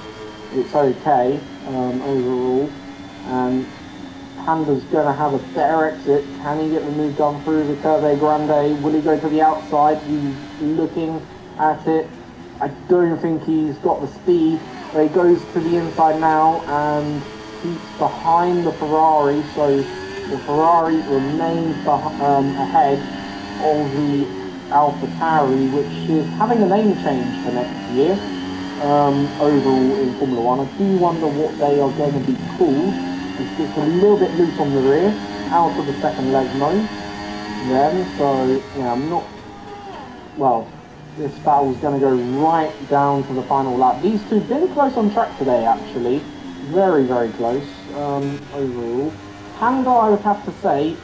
it's okay overall. And Panda's going to have a better exit. Can he get the move done through the Curve Grande? Will he go to the outside? He's looking at it. I don't think he's got the speed. But he goes to the inside now and keeps behind the Ferrari, so the Ferrari remains ahead of the AlphaTauri, which is having a name change for next year. Overall in Formula 1, I do wonder what they are going to be called. It's a little bit loose on the rear, out of the second leg mode then, so yeah, I'm not, well, this battle's going to go right down to the final lap. These two been close on track today, actually. Very, very close overall. Panda, I would have to say,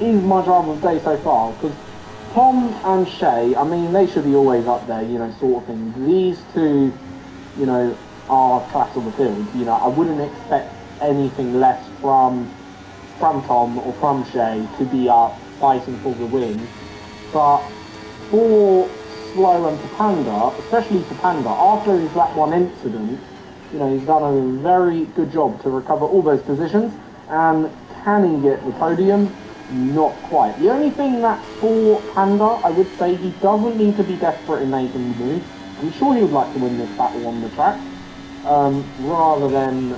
is my driver of the day so far, because Tom and Shea, I mean, they should be always up there, sort of thing. These two, are class of the field. I wouldn't expect anything less from Tom or from Shea to be up fighting for the win. But for Slow and for Panda, especially for Panda, after his lap 1 incident, he's done a very good job to recover all those positions. And can he get the podium? Not quite. The only thing that for Panda, I would say he doesn't need to be desperate in making the move. I'm sure he would like to win this battle on the track, rather than,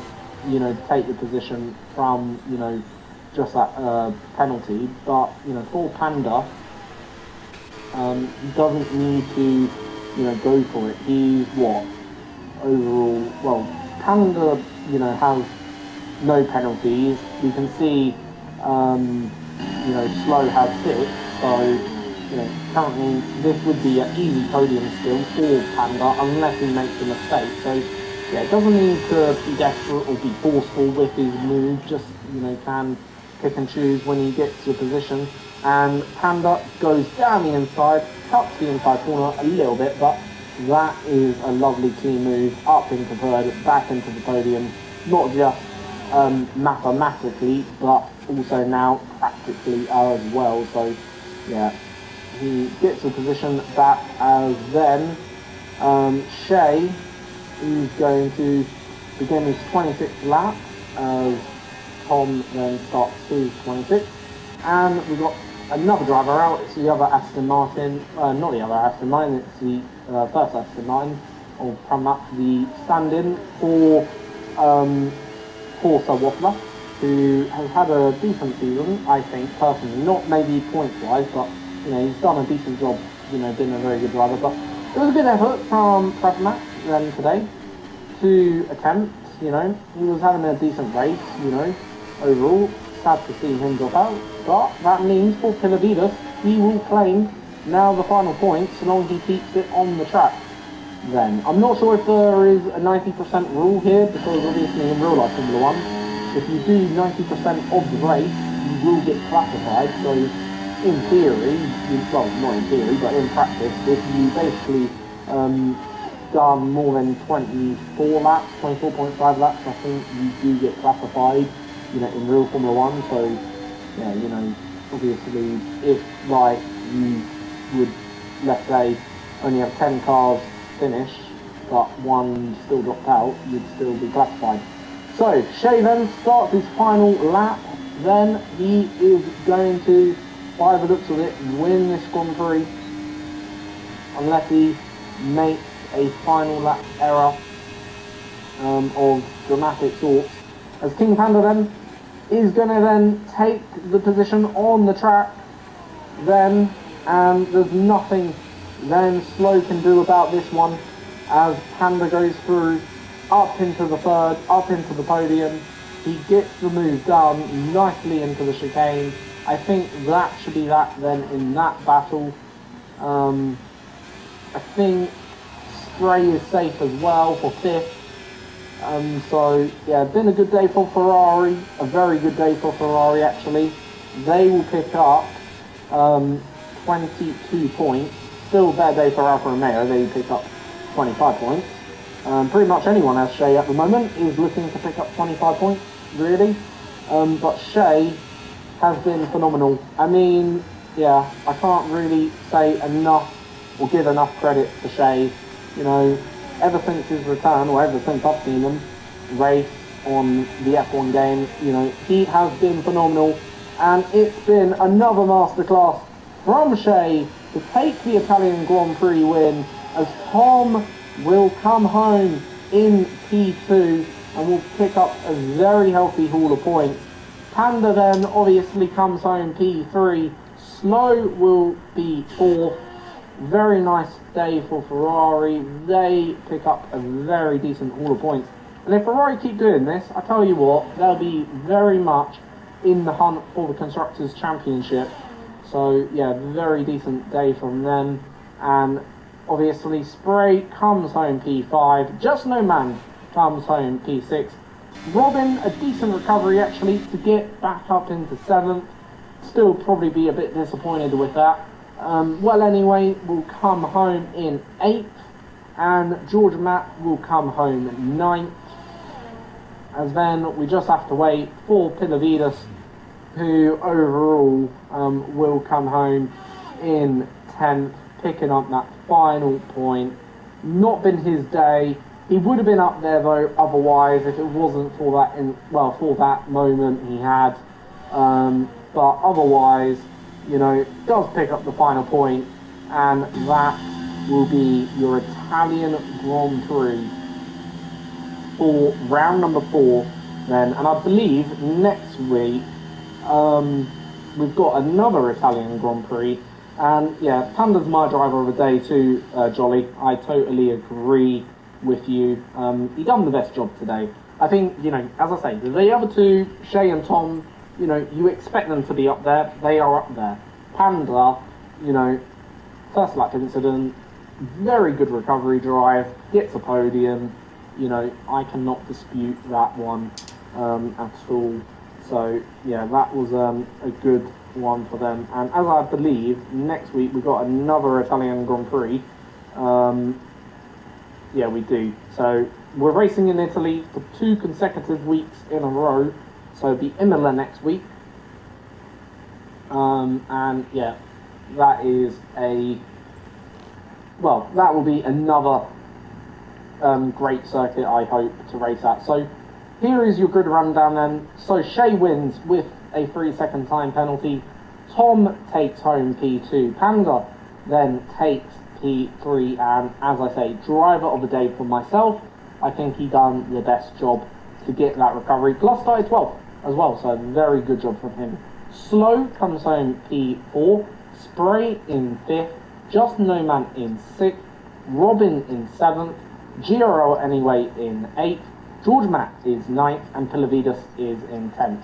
take the position from, just that penalty. But, for Panda, he doesn't need to, go for it. He's what? Overall, well, Panda, has no penalties. You can see, Slow has 6, so, currently this would be an easy podium still for Panda unless he makes a mistake. So, yeah, it doesn't need to be desperate or be forceful with his move, just, can pick and choose when he gets to a position. And Panda goes down the inside, cuts the inside corner a little bit, but that is a lovely clean move, up into third, back into the podium, not just mathematically, but also now practically as well. So yeah, he gets a position back as then Shea is going to begin his 26th lap as Tom then starts his 26th, and we've got another driver out. It's the other Aston Martin, not the other Aston Martin, it's the first Aston Martin, or from up the stand-in for Forza Waffler, who has had a decent season, I think, personally. Not maybe points-wise, but, he's done a decent job, been a very good driver. But it was a good effort from Prevmax then today. 2 attempts, he was having a decent race, overall. Sad to see him drop out, but that means for Pilavidas, he will claim now the final point so long as he keeps it on the track. then. I'm not sure if there is a 90% rule here, because obviously in real life Formula 1, if you do 90% of the race, you will get classified. So in theory, well, not in theory, but in practice, if you basically done more than 24 laps, 24.5 laps, I think you do get classified, in real Formula 1. So, yeah, obviously, if, like, you would, let's say, only have 10 cars finish, but one still dropped out, you'd still be classified. So, Shea then starts his final lap, then he is going to, by the looks of it, win this Grand Prix, unless he makes a final lap error of dramatic sorts, as King Panda then is going to then take the position on the track then, and there's nothing then Slow can do about this one, as Panda goes through up into the third, up into the podium. He gets the move done nicely into the chicane. I think that should be that then in that battle. I think Spray is safe as well for 5th. So yeah, been a good day for Ferrari, a very good day for Ferrari actually. They will pick up 22 points. Still a bad day for Alfa Romeo, they pick up 25 points. Pretty much anyone has Shea at the moment is looking to pick up 25 points, really. But Shea has been phenomenal. I mean, yeah, I can't really say enough or give enough credit to Shea. Ever since his return, or ever since I've seen him race on the F1 game, he has been phenomenal. And it's been another masterclass from Shea to take the Italian Grand Prix win, as Tom will come home in P2 and will pick up a very healthy haul of points. Panda then obviously comes home P3, Slow will be 4th. Very nice day for Ferrari. They pick up a very decent haul of points. And if Ferrari keep doing this, I tell you what, they'll be very much in the hunt for the Constructors' Championship. So, yeah, very decent day from them. And obviously, Spray comes home P5. Just No Man comes home P6. Robin, a decent recovery actually to get back up into 7th. Still probably be a bit disappointed with that. Well, anyway, will come home in 8th, and George Matt will come home 9th. As then we just have to wait for Pilavidas, who overall will come home in 10th, picking up that final point. Not been his day. He would have been up there though otherwise if it wasn't for that for that moment he had. But otherwise, does pick up the final point, and that will be your Italian Grand Prix for round number 4 then. And I believe next week we've got another Italian Grand Prix, and yeah, Panda's my driver of the day too, Jolly. I totally agree with you. He done the best job today. I think, as I say, the other two, Shea and Tom, you expect them to be up there. They are up there. Panda, first lap incident, very good recovery drive, gets a podium. I cannot dispute that one at all. So, yeah, that was a good one for them. And as I believe, next week we've got another Italian Grand Prix. Yeah, we do. So, we're racing in Italy for 2 consecutive weeks in a row. So, it'll be Imola next week. And, yeah, that is that will be another great circuit, I hope, to race at. So, here is your good rundown then. So, Shea wins with a 3-second time penalty. Tom takes home P2. Panda then takes P3. And as I say, driver of the day for myself. I think he done the best job to get that recovery. Plus started 12th as well, so very good job from him. Slow comes home P4. Spray in 5th. Just No Man in 6th. Robin in 7th. Giro anyway in 8th. George Matt is 9th, and Pilavidas is in 10th.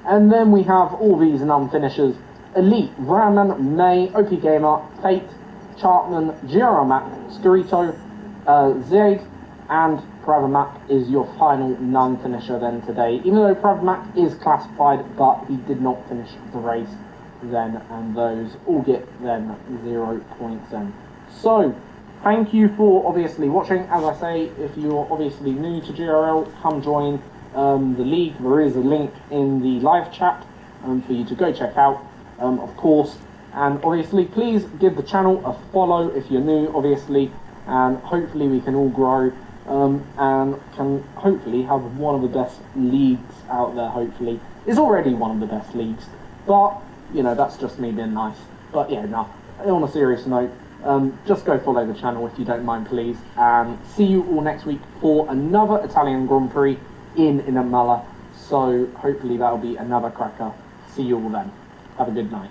And then we have all these non-finishers. Elite, Raman, May, OP Gamer, Fate, Chartman, Giro Matt, Scarito, Zaid and Pravamak is your final non-finisher then today. Even though Pravamak is classified, but he did not finish the race then, and those all get then 0 points then. So, thank you for obviously watching. As I say, if you're obviously new to GRL, come join the league. There is a link in the live chat for you to go check out, of course. And obviously, please give the channel a follow if you're new, obviously. And hopefully we can all grow and can hopefully have one of the best leagues out there, hopefully. It's already one of the best leagues, but, you know, that's just me being nice. But yeah, no, on a serious note, just go follow the channel if you don't mind, please. And see you all next week for another Italian Grand Prix in Imola. So hopefully that'll be another cracker. See you all then. Have a good night.